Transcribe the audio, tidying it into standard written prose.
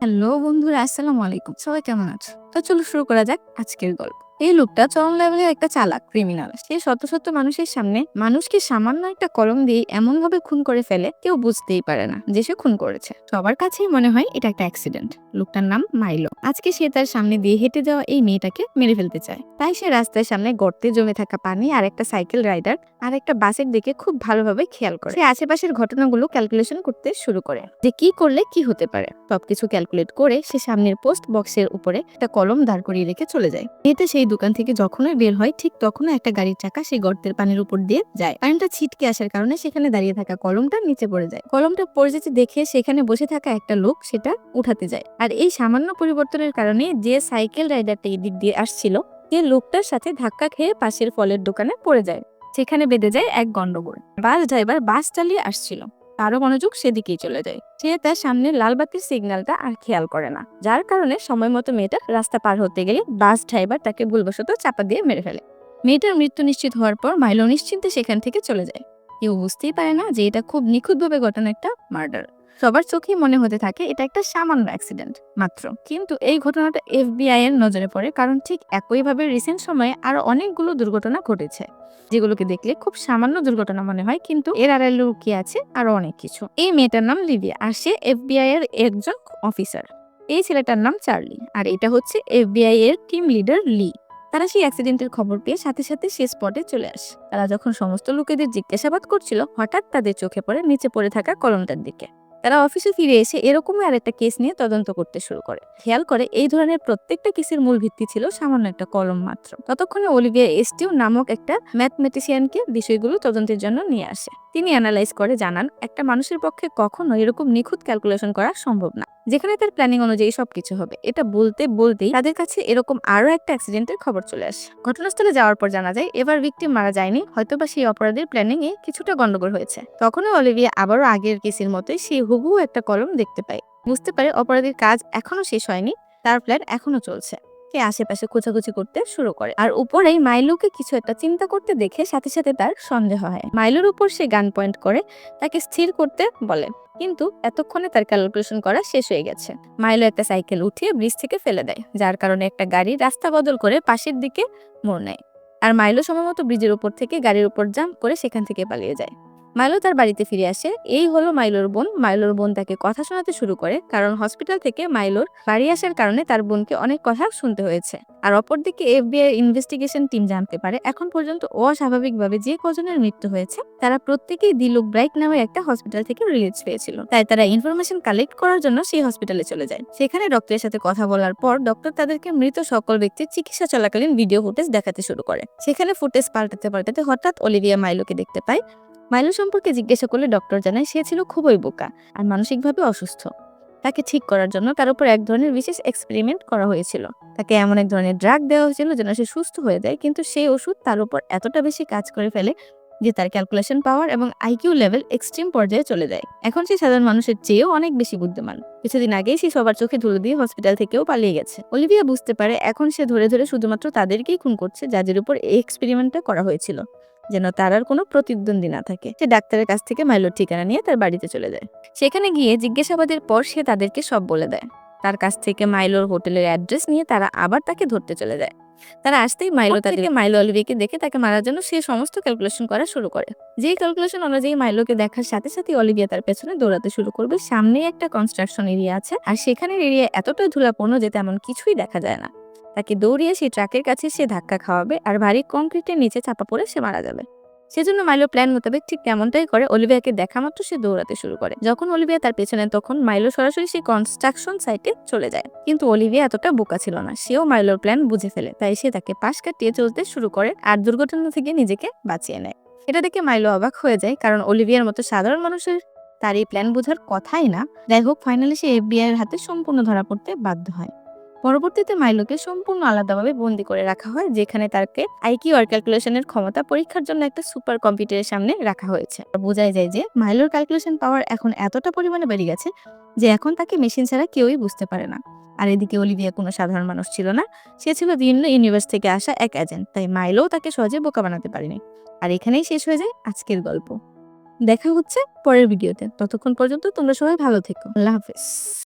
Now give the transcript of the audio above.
Hello বন্ধুরা, আসসালামু আলাইকুম। সবাই কেমন আছো? তো চলো শুরু করা যাক আজকের গল্প। এই লোকটা চরম লেভেলের একটা চালাক ক্রিমিনাল। সে শত শত মানুষের সামনে মানুষকে সামান্য একটা কলম দিয়ে এমন ভাবে খুন করে ফেলে কেউ বুঝতেই পারে না যে সে খুন করেছে। সবার কাছেই মনে হয় এটা একটা অ্যাক্সিডেন্ট। লোকটার নাম মাইলো। আজকে সে তার সামনে দিয়ে হেঁটে যাওয়া এই মেয়েটাকে মেরে ফেলতে চায়। তাই সে রাস্তার সামনে গর্তে জমে থাকা পানি আর একটা সাইকেল রাইডার আর একটা বাসের দিকে খুব ভালোভাবে খেয়াল করে। সে আশেপাশের ঘটনাগুলো ক্যালকুলেশন করতে শুরু করে যে কি করলে কি হতে পারে। সবকিছু ক্যালকুলেট করে সে সামনের পোস্ট বক্সের উপরে একটা কলম দাঁড় করিয়ে রেখে চলে যায়। মেয়েটা সেই দোকান থেকে যখনই বের হয় ঠিক তখনই একটা গাড়ির চাকা সেই গর্তের পানির উপর দিয়ে যায়। পানিটা ছিটকে আসার কারণে সেখানে দাঁড়িয়ে থাকা কলমটা নিচে পড়ে যায়। কলমটা পড়ে যেতে দেখে সেখানে বসে থাকা একটা লোক সেটা উঠাতে যায়। আর এই সামান্য পরিবর্তনের কারণে যে সাইকেল রাইডারটা এদিক দিয়ে আসছিল সে লোকটার সাথে ধাক্কা খেয়ে পাশের ফলের দোকানে পড়ে যায়। সেখানে বেঁধে যায় এক গন্ডগোল। বাস ড্রাইভার বাস চালিয়ে আসছিল, তারও মনোযোগ সেদিকেই চলে যায়। সে তার সামনে লাল বাতির সিগন্যালটা আর খেয়াল করে না, যার কারণে সময় মতো মেয়েটা রাস্তা পার হতে গেলে বাস ড্রাইভার তাকে ভুলবশত চাপা দিয়ে মেরে ফেলে। মেয়েটার মৃত্যু নিশ্চিত হওয়ার পর মাইলো নিশ্চিন্তে সেখান থেকে চলে যায়। কেউ বুঝতেই পারে না যে এটা খুব নিখুঁতভাবে ঘটানো একটা মার্ডার। সবার চোখেই মনে হতে থাকে এটা একটা সামান্য অ্যাক্সিডেন্ট মাত্র। কিন্তু এই ঘটনাটা এফবিআই এর নজরে পড়ে, কারণ ঠিক একইভাবে রিসেন্ট সময়ে আরো অনেকগুলো দুর্ঘটনা ঘটেছে যেগুলোকে দেখলে খুব সামান্য দুর্ঘটনা মনে হয়, কিন্তু এর আড়ালে লুকিয়ে আছে আরো অনেক কিছু। এই মেয়েটার নাম লিভিয়া আর সে এফবিআই এর একজন অফিসার। এই ছেলেটার নাম চার্লি আর এটা হচ্ছে এফবিআই এর টিম লিডার লি। তারা সেই অ্যাক্সিডেন্টের খবর পেয়ে সাথে সাথে সে স্পটে চলে আসে। তারা যখন সমস্ত লোকেদের জিজ্ঞাসাবাদ করছিল হঠাৎ তাদের চোখে পড়ে নিচে পড়ে থাকা কলমটার দিকে। তারা অফিসে ফিরে এসে এরকমই আরেকটা কেস নিয়ে তদন্ত করতে শুরু করে। খেয়াল করে এই ধরনের প্রত্যেকটা কেসের মূল ভিত্তি ছিল সামান্য একটা কলম মাত্র। ততক্ষণে অলিভিয়া এস্টিউ নামক একটা ম্যাথমেটিশিয়ানকে বিষয়গুলো তদন্তের জন্য নিয়ে আসে। তিনি অ্যানালাইজ করে জানান একটা মানুষের পক্ষে কখনো এরকম নিখুঁত ক্যালকুলেশন করা সম্ভব না, যেখানে তার প্ল্যানিং অনুযায়ী সবকিছু হবে। এটা বলতে বলতেই তাদের কাছে এরকম আরো একটা অ্যাক্সিডেন্টের খবর চলে আসে। ঘটনাস্থলে যাওয়ার পর জানা যায় এবার ভিকটিম মারা যায়নি, হয়তোবা সেই অপরাধের প্ল্যানিং এ কিছুটা গন্ডগোল হয়েছে। তখনও অলিভিয়া আবারও আগের কেসের মতোই সেই হুবহু একটা কলম দেখতে পায়। বুঝতে পারে অপরাধীর কাজ এখনো শেষ হয়নি, তার প্ল্যান এখনো চলছে। সে আশেপাশে খোঁজাখুঁজি করতে শুরু করে আর উপরেই মাইলোকে কিছু একটা চিন্তা করতে দেখে সাথে সাথে তার সন্দেহ হয়। মাইলোর উপর সে গান পয়েন্ট করে তাকে স্থির করতে বলে, কিন্তু এতক্ষণে তার ক্যালকুলেশন করা শেষ হয়ে গেছে। মাইলো একটা সাইকেল উঠিয়ে ব্রিজ থেকে ফেলে দেয়, যার কারণে একটা গাড়ি রাস্তা বদল করে পাশের দিকে মোড় নেয়। আর মাইলো সময়মতো ব্রিজের উপর থেকে গাড়ির উপর জাম্প করে সেখান থেকে পালিয়ে যায়। মাইলো তার বাড়িতে ফিরে আসে। এই হলো মাইলোর বোন। মাইলোর বোন তাকে কথা শোনাতে শুরু করে, কারণ হসপিটাল থেকে মাইলোর বাড়ি আসার কারণে তার বোনকে অনেক কথা শুনতে হয়েছে। আর অপরদিকে এফবিআই ইনভেস্টিগেশন টিম জানতে পারে এখন পর্যন্ত অস্বাভাবিকভাবে যে কজনের মৃত্যু হয়েছে তারা প্রত্যেকেই দিলুক ব্রাইট নামে একটা হসপিটাল থেকে রিলিজ পেয়েছিল। তাই তারা ইনফরমেশন কালেক্ট করার জন্য সেই হসপিটালে চলে যায়। সেখানে ডক্টরের সাথে কথা বলার পর ডক্টর তাদেরকে মৃত সকল ব্যক্তির চিকিৎসা চলাকালীন ভিডিও ফুটেজ দেখাতে শুরু করে। সেখানে ফুটেজ পাল্টাতে পাল্টাতে হঠাৎ অলিভিয়া মাইলোকে দেখতে পায়। মাইলো সম্পর্কে জিজ্ঞাসা করলে ডক্টর জানায় সে ছিল খুবই বোকা আর মানসিকভাবে অসুস্থ। তাকে ঠিক করার জন্য তার উপর এক ধরনের বিশেষ এক্সপেরিমেন্ট করা হয়েছিল। তাকে এমন এক ধরনের ড্রাগ দেওয়া হয়েছিল যেন সে সুস্থ হয়ে যায়, কিন্তু সেই ওষুধ তার উপর এতটা বেশি কাজ করে ফেলে যে তার ক্যালকুলেশন পাওয়ার এবং আইকিউ লেভেল এক্সট্রিম পর্যায়ে চলে যায়। এখন সে সাধারণ মানুষের চেয়েও অনেক বেশি বুদ্ধিমান। কিছুদিন আগেই সে সবার চোখে ধুলো দিয়ে হসপিটাল থেকেও পালিয়ে গেছে। অলিভিয়া বুঝতে পারে এখন সে ধরে ধরে শুধুমাত্র তাদেরকেই খুন করছে যাদের উপর এই এক্সপেরিমেন্টটা করা হয়েছিল, যেন তার আর কোনো প্রতিদ্বন্দ্বী না থাকে। সে ডাক্তারের কাছ থেকে মাইলোর ঠিকানা নিয়ে তার বাড়িতে চলে যায়। সেখানে গিয়ে জিজ্ঞাসাবাদের পর সে তাদেরকে সব বলে দেয়। তার কাছ থেকে মাইলোর হোটেলের অ্যাড্রেস নিয়ে তারা আবার তাকে ধরতে চলে যায়। তারা আসতেই মাইলো অলিভিয়াকে দেখে তাকে মারার জন্য সে সমস্ত ক্যালকুলেশন করা শুরু করে। যেই ক্যালকুলেশন অনুযায়ী মাইলোকে দেখার সাথে সাথে অলিভিয়া তার পেছনে দৌড়াতে শুরু করবে। সামনেই একটা কনস্ট্রাকশন এরিয়া আছে আর সেখানের এরিয়া এতটাই ধুলাপূর্ণ যে তেমন কিছুই দেখা যায় না। তাকে দৌড়িয়ে সেই ট্রাকের কাছে সে ধাক্কা খাওয়াবে আর ভারী কংক্রিটের নিচে চাপা পড়ে সে মারা যাবে। সেজন্য মাইলো প্ল্যান মোতাবেক ঠিক তেমনটাই করে। অলিভিয়াকে দেখা মাত্র সে দৌড়াতে শুরু করে। যখন অলিভিয়া তার পেছনে তখন মাইলো সরাসরি সেই কনস্ট্রাকশন সাইটে চলে যায়। কিন্তু অলিভিয়া এতটা বোকা ছিল না, সেও মাইলোর প্ল্যান বুঝে ফেলে। তাই সে তাকে পাশ কাটিয়ে চলতে শুরু করে আর দুর্ঘটনা থেকে নিজেকে বাঁচিয়ে নেয়। এটা দেখে মাইলো অবাক হয়ে যায়, কারণ অলিভিয়ার মতো সাধারণ মানুষের তার এই প্ল্যান বোঝার কথাই না। যাই হোক, ফাইনালি সে এফবিআই এর হাতে সম্পূর্ণ ধরা পড়তে বাধ্য হয়। পরবর্তীতে মাইলোকে সম্পূর্ণ আলাদাভাবে বন্দী করে রাখা হয়, যেখানে তাকে আইকিউ আর ক্যালকুলেশনের ক্ষমতা পরীক্ষার জন্য একটা সুপার কম্পিউটারের সামনে রাখা হয়েছে। বোঝাই যায় যে মাইলোর ক্যালকুলেশন পাওয়ার এখন এতটা পরিমাণে বেড়ে গেছে যে এখন তাকে মেশিন ছাড়া কেউই বুঝতে পারে না। আর এদিকে অলিভিয়া কোনো সাধারণ মানুষ ছিল না, সে ছিল বিভিন্ন ইউনিভার্স থেকে আসা এক এজেন্ট। তাই মাইলো তাকে সহজে বোকা বানাতে পারেনি। আর এখানেই শেষ হয়ে যায় আজকের গল্প। দেখা হচ্ছে পরের ভিডিওতে। ততক্ষণ পর্যন্ত তোমরা সবাই ভালো থেকো। আল্লাহ হাফেজ।